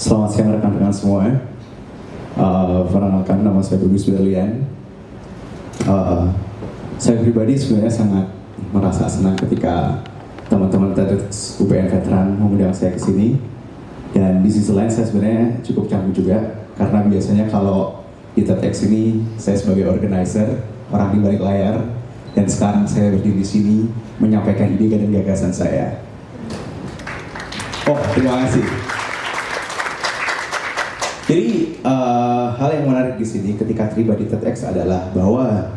Selamat siang rekan-rekan semua. Perkenalkan, nama saya Bagus Berlian. Saya pribadi sebenarnya sangat merasa senang ketika teman-teman TEDx UPN Veteran mengundang saya ke sini. Dan di sisi lain saya sebenarnya cukup canggung juga, karena biasanya kalau di TEDx ini saya sebagai organizer, orang di balik layar, dan sekarang saya berdiri di sini menyampaikan ide dan gagasan saya. Oh, terima kasih. Jadi hal yang menarik di sini ketika terlibat di TEDx adalah bahwa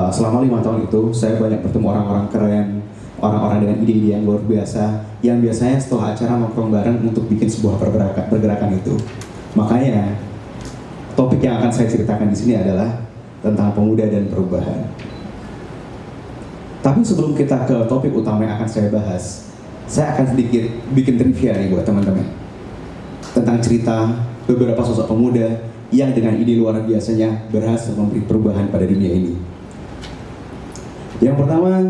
selama 5 tahun itu saya banyak bertemu orang-orang keren, orang-orang dengan ide-ide yang luar biasa, yang biasanya setelah acara nongkrong bareng untuk bikin sebuah pergerakan itu. Makanya topik yang akan saya ceritakan di sini adalah tentang pemuda dan perubahan. Tapi sebelum kita ke topik utama yang akan saya bahas, saya akan sedikit bikin trivia nih buat teman-teman tentang cerita beberapa sosok pemuda yang dengan ide luar biasanya berhasil memberi perubahan pada dunia ini. Yang pertama,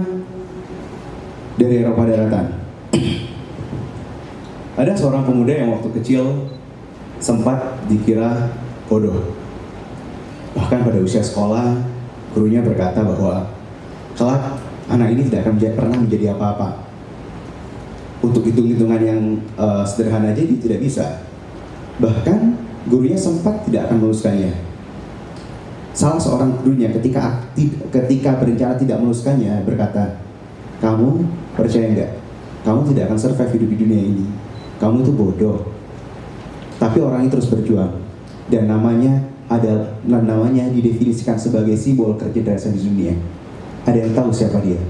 dari Eropa daratan. Ada seorang pemuda yang waktu kecil sempat dikira bodoh. Bahkan pada usia sekolah, gurunya berkata bahwa kelak anak ini tidak akan pernah menjadi apa-apa. Untuk hitung-hitungan yang sederhana aja dia tidak bisa. Bahkan gurunya sempat tidak akan meluluskannya. Salah seorang gurunya ketika berencana tidak meluluskannya berkata, "Kamu percaya nggak? Kamu tidak akan survive hidup di dunia ini. Kamu itu bodoh." Tapi orang itu terus berjuang, dan namanya didefinisikan sebagai simbol kecerdasan di dunia. Ada yang tahu siapa dia?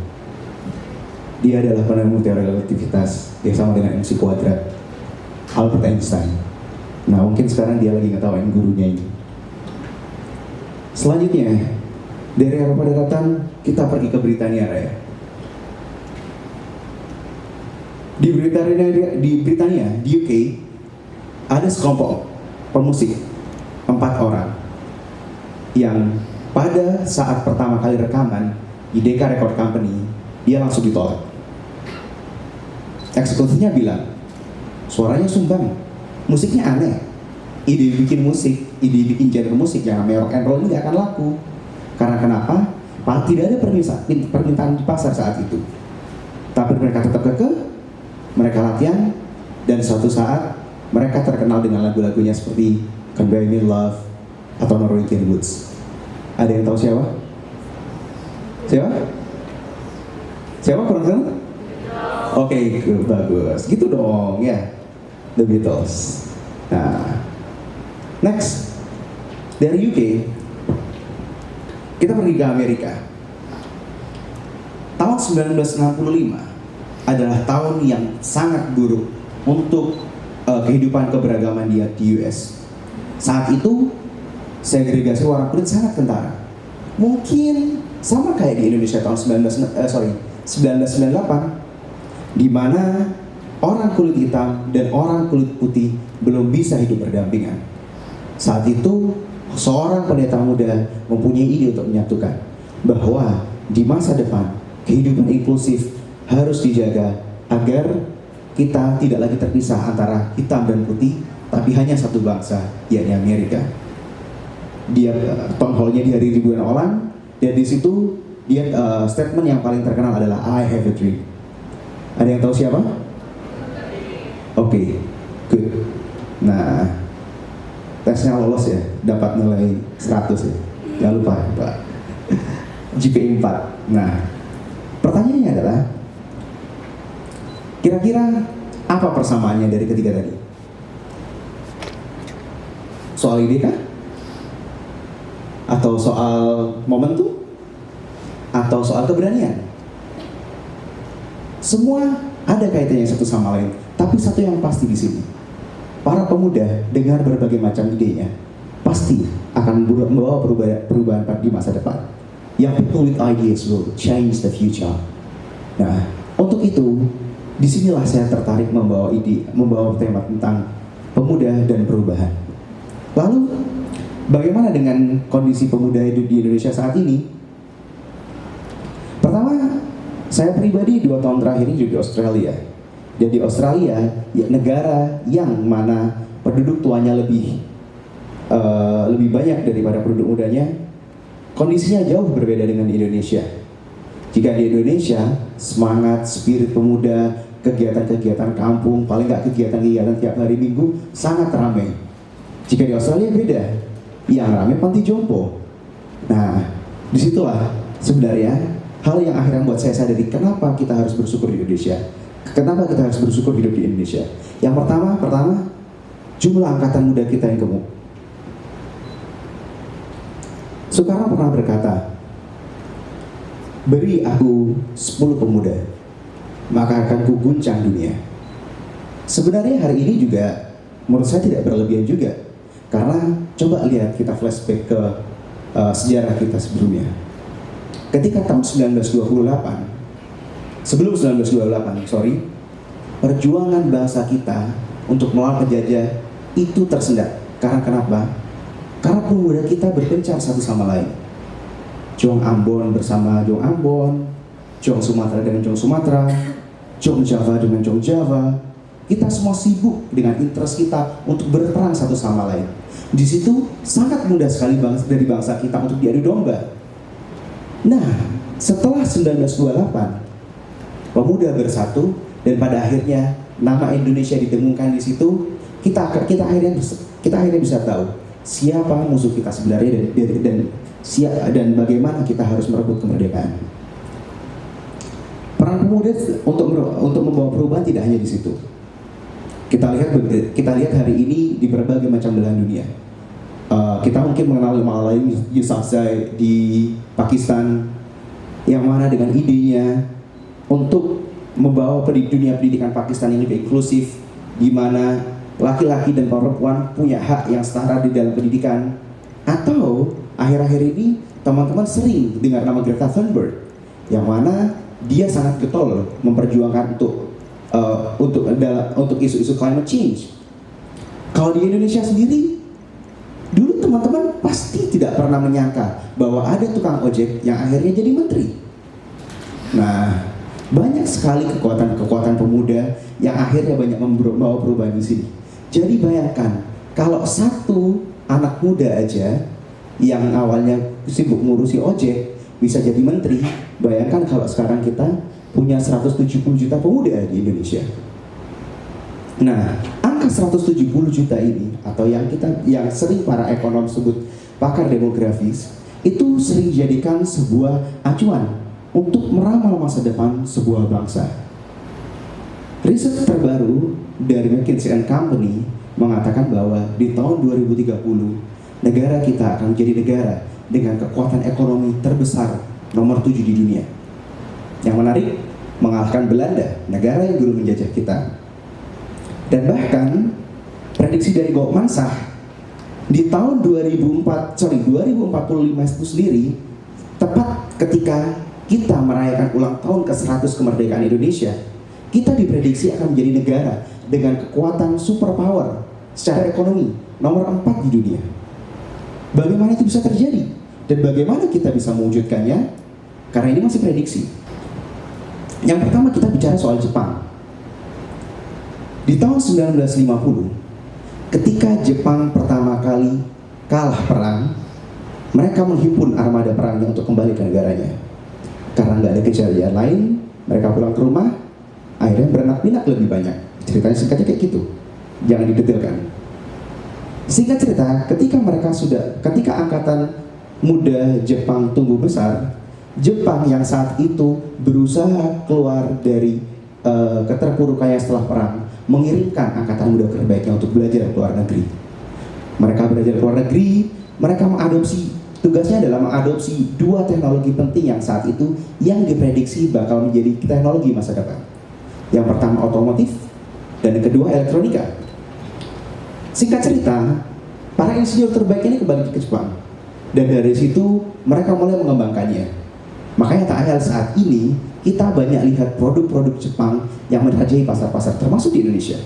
Dia adalah penemu teori relativitas, dia sama dengan MC kuadrat, Albert Einstein. Nah, mungkin sekarang dia lagi ngetawain gurunya ini. Selanjutnya, dari Eropa daratan kita pergi ke Britania Raya. Di Britania, di UK, ada sekelompok pemusik 4 orang yang pada saat pertama kali rekaman di Decca Record Company, dia langsung ditolak. Eksekutifnya bilang, suaranya sumbang, musiknya aneh, ide bikin genre musik yang namanya rock and roll ini gak akan laku. Karena kenapa? Tidak ada permintaan di pasar saat itu. Tapi mereka tetap kekeh, mereka latihan, dan suatu saat mereka terkenal dengan lagu-lagunya seperti Can Buy Me Love atau Norwegian Woods. Ada yang tahu siapa? Siapa? Siapa kurang tahu? Oke, bagus. Gitu dong ya. The Beatles. Nah, next dari UK kita pergi ke Amerika. Tahun 1965 adalah tahun yang sangat buruk untuk kehidupan keberagaman di US. Saat itu segregasi warna kulit sangat kentara. Mungkin sama kayak di Indonesia tahun 1998, di mana orang kulit hitam dan orang kulit putih belum bisa hidup berdampingan. Saat itu, seorang pendeta muda mempunyai ide untuk menyatukan bahwa di masa depan, kehidupan inklusif harus dijaga agar kita tidak lagi terpisah antara hitam dan putih, tapi hanya satu bangsa, yakni Amerika. Dia town hall-nya dihadiri ribuan orang, dan di situ dia statement yang paling terkenal adalah I have a dream. Ada yang tahu siapa? Oke, good. Nah, tesnya lolos ya, dapat nilai 100 ya. Jangan lupa, Pak. GPA 4. Nah, pertanyaannya adalah, kira-kira apa persamaannya dari ketiga tadi? Soal ide kah? Atau soal momentum? Atau soal keberanian? Semua ada kaitannya satu sama lain, tapi satu yang pasti di sini, para pemuda dengar berbagai macam idenya, pasti akan membawa perubahan di masa depan. Yang people with ideas will change the future. Nah, untuk itu, disinilah saya tertarik membawa tema tentang pemuda dan perubahan. Lalu, bagaimana dengan kondisi pemuda di Indonesia saat ini? Pertama, saya pribadi 2 tahun terakhir ini di Australia. Dan di Australia, ya, negara yang mana penduduk tuanya lebih banyak daripada penduduk mudanya, kondisinya jauh berbeda dengan di Indonesia. Jika di Indonesia, semangat, spirit pemuda, kegiatan-kegiatan kampung, paling nggak kegiatan-kegiatan tiap hari Minggu, sangat ramai. Jika di Australia beda, yang ramai panti jompo. Nah, disitulah sebenarnya hal yang akhirnya membuat saya sadari kenapa kita harus bersyukur di Indonesia. Kenapa kita harus bersyukur hidup di Indonesia? Yang pertama, jumlah angkatan muda kita yang gemuk. Soekarno pernah berkata, beri aku 10 pemuda, maka akan kuguncang dunia. Sebenarnya hari ini juga menurut saya tidak berlebihan juga, karena coba lihat, kita flashback ke sejarah kita sebelumnya. Ketika tahun 1928, perjuangan bangsa kita untuk melawan penjajah itu tersendat. Karena kenapa? Karena pemuda kita berpencar satu sama lain. Jong Ambon bersama Jong Ambon, Jong Sumatera dengan Jong Sumatera, Jong Java dengan Jong Java. Kita semua sibuk dengan interest kita untuk berperang satu sama lain. Di situ sangat mudah sekali dari bangsa kita untuk diadu domba. Nah, setelah 1928, pemuda bersatu dan pada akhirnya nama Indonesia didengungkan di situ. Kita akhirnya bisa tahu siapa musuh kita sebenarnya dan bagaimana kita harus merebut kemerdekaan. Peran pemuda untuk membawa perubahan tidak hanya di situ. Kita lihat hari ini di berbagai macam belahan dunia. Kita mungkin mengenal Malala Yousafzai di Pakistan, yang mana dengan idenya untuk membawa dunia pendidikan Pakistan yang lebih inklusif, di mana laki-laki dan perempuan punya hak yang setara di dalam pendidikan. Atau akhir-akhir ini teman-teman sering dengar nama Greta Thunberg, yang mana dia sangat getol memperjuangkan untuk isu-isu climate change. Kalau di Indonesia sendiri, dulu teman-teman pasti tidak pernah menyangka bahwa ada tukang ojek yang akhirnya jadi menteri. Nah, banyak sekali kekuatan pemuda yang akhirnya banyak membawa perubahan di sini. Jadi bayangkan, kalau satu anak muda aja yang awalnya sibuk ngurusi ojek bisa jadi menteri, bayangkan kalau sekarang kita punya 170 juta pemuda di Indonesia. Nah, angka 170 juta ini, atau yang sering para ekonom sebut pakar demografis, itu sering dijadikan sebuah acuan untuk meramal masa depan sebuah bangsa. Riset terbaru dari McKinsey & Company mengatakan bahwa di tahun 2030 negara kita akan menjadi negara dengan kekuatan ekonomi terbesar nomor 7 di dunia. Yang menarik, mengalahkan Belanda, negara yang dulu menjajah kita. Dan bahkan prediksi dari Goldman Sachs di tahun 2045 itu sendiri, tepat ketika kita merayakan ulang tahun ke-100 kemerdekaan Indonesia, kita diprediksi akan menjadi negara dengan kekuatan superpower secara ekonomi nomor 4 di dunia. Bagaimana itu bisa terjadi? Dan bagaimana kita bisa mewujudkannya? Karena ini masih prediksi. Yang pertama, kita bicara soal Jepang. Di tahun 1950, ketika Jepang pertama kali kalah perang, mereka menghimpun armada perangnya untuk kembali ke negaranya. Karena nggak ada kejadian lain, mereka pulang ke rumah, akhirnya beranak pinak lebih banyak. Ceritanya singkatnya kayak gitu, jangan didetailkan. Singkat cerita, ketika angkatan muda Jepang tumbuh besar, Jepang yang saat itu berusaha keluar dari keterpurukannya setelah perang, mengirimkan angkatan muda terbaiknya untuk belajar ke luar negeri. Mereka belajar ke luar negeri, mereka tugasnya adalah mengadopsi 2 teknologi penting yang saat itu yang diprediksi bakal menjadi teknologi masa depan. Yang pertama otomotif, dan yang kedua elektronika. Singkat cerita, para insinyur terbaik ini kembali ke Jepang, dan dari situ mereka mulai mengembangkannya. Makanya tak ayal saat ini kita banyak lihat produk-produk Jepang yang menjajah pasar-pasar termasuk di Indonesia.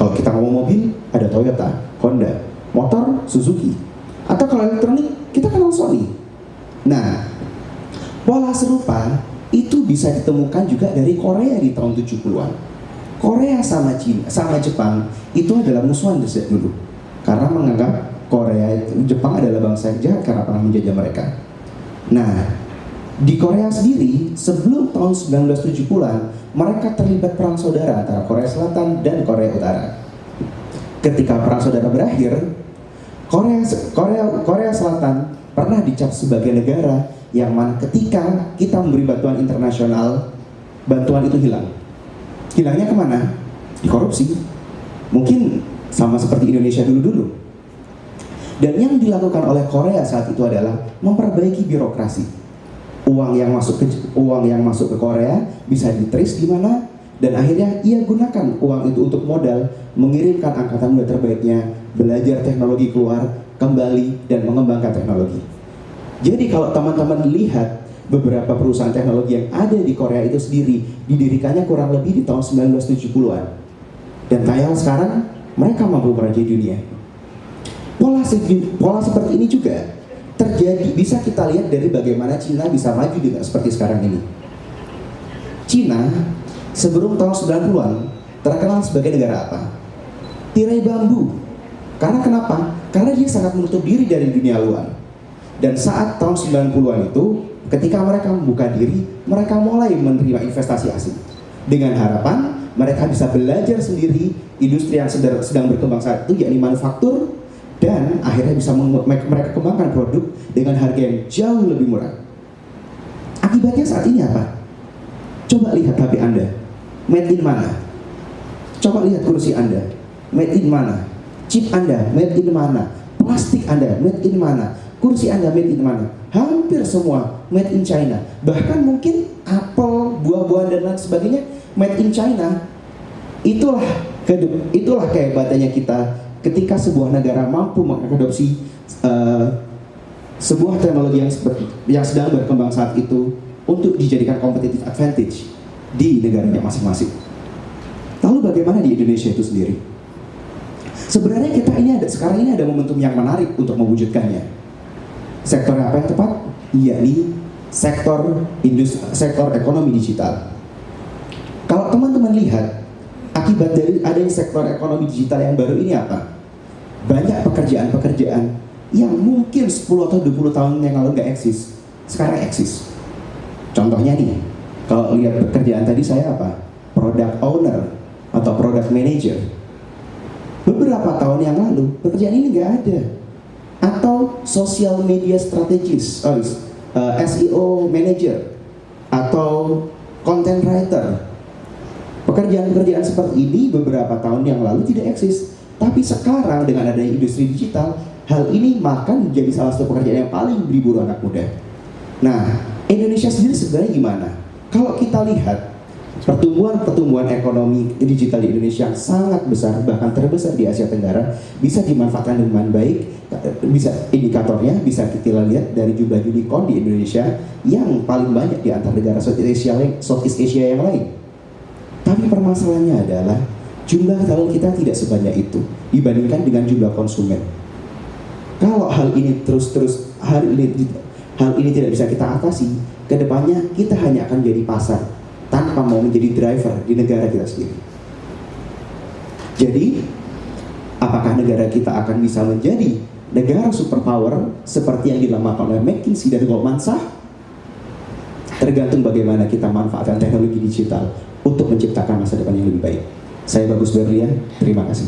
Kalau kita ngomong mobil, ada Toyota, Honda, motor, Suzuki, atau kalau elektronik, kita kenal Sony. Nah, pola serupa itu bisa ditemukan juga dari Korea di tahun 70-an. Korea sama Cina, sama Jepang itu adalah musuhan sejak dulu. Karena menganggap Jepang adalah bangsa yang jahat karena pernah menjajah mereka. Nah, di Korea sendiri sebelum tahun 1970-an mereka terlibat perang saudara antara Korea Selatan dan Korea Utara. Ketika perang saudara berakhir, Korea Selatan pernah dicap sebagai negara yang mana ketika kita memberi bantuan internasional, bantuan itu hilang. Hilangnya kemana? Dikorupsi. Mungkin sama seperti Indonesia dulu-dulu. Dan yang dilakukan oleh Korea saat itu adalah memperbaiki birokrasi. Uang yang masuk ke Korea bisa di-trace di mana, dan akhirnya ia gunakan uang itu untuk modal mengirimkan angkatan muda terbaiknya belajar teknologi keluar kembali dan mengembangkan teknologi. Jadi kalau teman-teman lihat beberapa perusahaan teknologi yang ada di Korea itu sendiri didirikannya kurang lebih di tahun 1970-an. Dan kayak sekarang mereka mampu merajai dunia. Pola seperti ini juga terjadi, bisa kita lihat dari bagaimana Cina bisa maju dengan seperti sekarang ini. Cina sebelum tahun 90-an terkenal sebagai negara apa? Tirai bambu. Karena kenapa? Karena dia sangat menutup diri dari dunia luar. Dan saat tahun 90-an itu, ketika mereka membuka diri, mereka mulai menerima investasi asing. Dengan harapan mereka bisa belajar sendiri industri yang sedang berkembang saat itu, yakni manufaktur, dan akhirnya bisa mereka kembangkan produk dengan harga yang jauh lebih murah. Akibatnya saat ini apa? Coba lihat HP Anda, made in mana? Coba lihat kursi Anda, made in mana? Chip Anda, made in mana? Plastik Anda, made in mana? Kursi Anda made in mana? Hampir semua made in China. Bahkan mungkin apel, buah-buahan dan lain sebagainya made in China. Itulah kehebatannya kita ketika sebuah negara mampu mengadopsi sebuah teknologi yang sedang berkembang saat itu untuk dijadikan competitive advantage di negaranya masing-masing. Lalu bagaimana di Indonesia itu sendiri? Sebenarnya sekarang ini ada momentum yang menarik untuk mewujudkannya. Sektor apa yang tepat? Yakni sektor ekonomi digital. Kalau teman-teman lihat, akibat dari adanya sektor ekonomi digital yang baru ini apa? Banyak pekerjaan-pekerjaan yang mungkin 10 atau 20 tahun yang lalu nggak eksis, sekarang eksis. Contohnya nih, kalau lihat pekerjaan tadi saya apa? Product owner atau product manager. Beberapa tahun yang lalu, pekerjaan ini nggak ada. Atau social media strategist, SEO manager, atau content writer. Pekerjaan-pekerjaan seperti ini beberapa tahun yang lalu tidak eksis. Tapi sekarang dengan adanya industri digital, hal ini makan menjadi salah satu pekerjaan yang paling diburu anak muda. Nah, Indonesia sendiri sebenarnya gimana? Kalau kita lihat pertumbuhan ekonomi digital di Indonesia yang sangat besar, bahkan terbesar di Asia Tenggara, bisa dimanfaatkan dengan baik. Indikatornya bisa kita lihat dari jumlah unicorn di Indonesia yang paling banyak di antara negara Southeast Asia yang lain. Tapi permasalahannya adalah jumlah talent kita tidak sebanyak itu dibandingkan dengan jumlah konsumen. Kalau hal ini tidak bisa kita atasi, kedepannya kita hanya akan jadi pasar tanpa mau menjadi driver di negara kita sendiri. Jadi, apakah negara kita akan bisa menjadi negara superpower seperti yang dilambangkan oleh McKinsey dan Goldman Sachs? Tergantung bagaimana kita manfaatkan teknologi digital untuk menciptakan masa depan yang lebih baik. Saya Bagus Berlian, terima kasih.